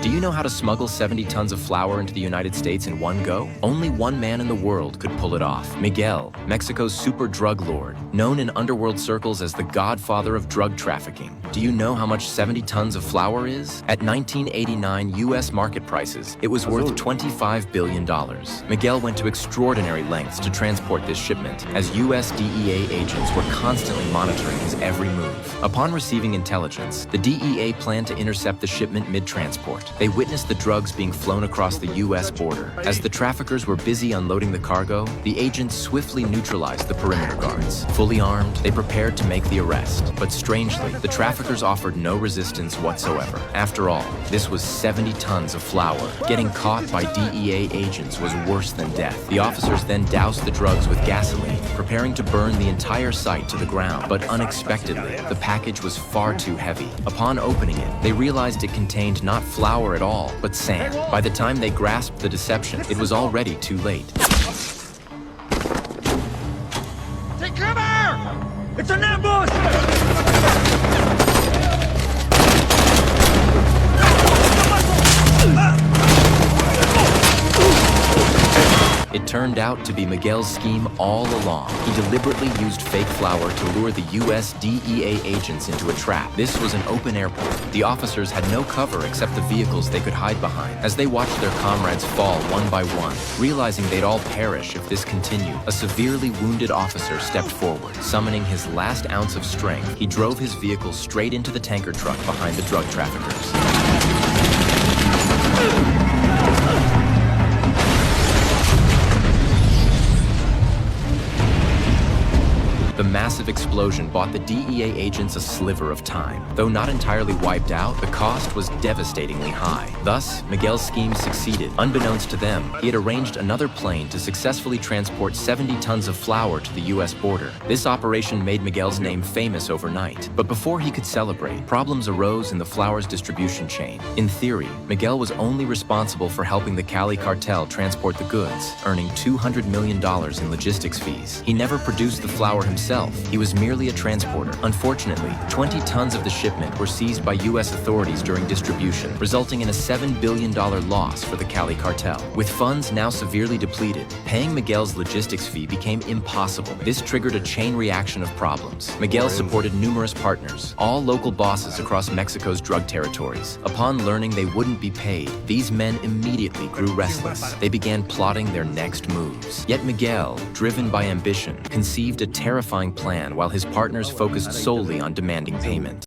Do you know how to smuggle 70 tons of flour into the United States in one go? Only one man in the world could pull it off. Miguel, Mexico's super drug lord, known in underworld circles as the godfather of drug trafficking. Do you know how much 70 tons of flour is? At 1989 U.S. market prices, it was worth $25 billion. Miguel went to extraordinary lengths to transport this shipment, as U.S. DEA agents were constantly monitoring his every move. Upon receiving intelligence, the DEA planned to intercept the shipment mid-transport. They witnessed the drugs being flown across the U.S. border. As the traffickers were busy unloading the cargo, the agents swiftly neutralized the perimeter guards. Fully armed, they prepared to make the arrest. But strangely, the traffickers offered no resistance whatsoever. After all, this was 70 tons of flour. Getting caught by DEA agents was worse than death. The officers then doused the drugs with gasoline, preparing to burn the entire site to the ground. But unexpectedly, the package was far too heavy. Upon opening it, they realized it contained not flour at all, but sand. By the time they grasped the deception, it was already too late. Take cover! It's an ambush! It turned out to be Miguel's scheme all along. He deliberately used fake flour to lure the U.S. DEA agents into a trap. This was an open airport. The officers had no cover except the vehicles they could hide behind. As they watched their comrades fall one by one, realizing they'd all perish if this continued, a severely wounded officer stepped forward. Summoning his last ounce of strength, he drove his vehicle straight into the tanker truck behind the drug traffickers. The massive explosion bought the DEA agents a sliver of time. Though not entirely wiped out, the cost was devastatingly high. Thus, Miguel's scheme succeeded. Unbeknownst to them, he had arranged another plane to successfully transport 70 tons of flour to the U.S. border. This operation made Miguel's name famous overnight. But before he could celebrate, problems arose in the flour's distribution chain. In theory, Miguel was only responsible for helping the Cali cartel transport the goods, earning $200 million in logistics fees. He never produced the flour himself. He was merely a transporter. Unfortunately, 20 tons of the shipment were seized by U.S. authorities during distribution, resulting in a $7 billion loss for the Cali cartel. With funds now severely depleted, paying Miguel's logistics fee became impossible. This triggered a chain reaction of problems. Miguel supported numerous partners, all local bosses across Mexico's drug territories. Upon learning they wouldn't be paid, these men immediately grew restless. They began plotting their next moves. Yet Miguel, driven by ambition, conceived a terrifying plan while his partners focused solely on demanding payment.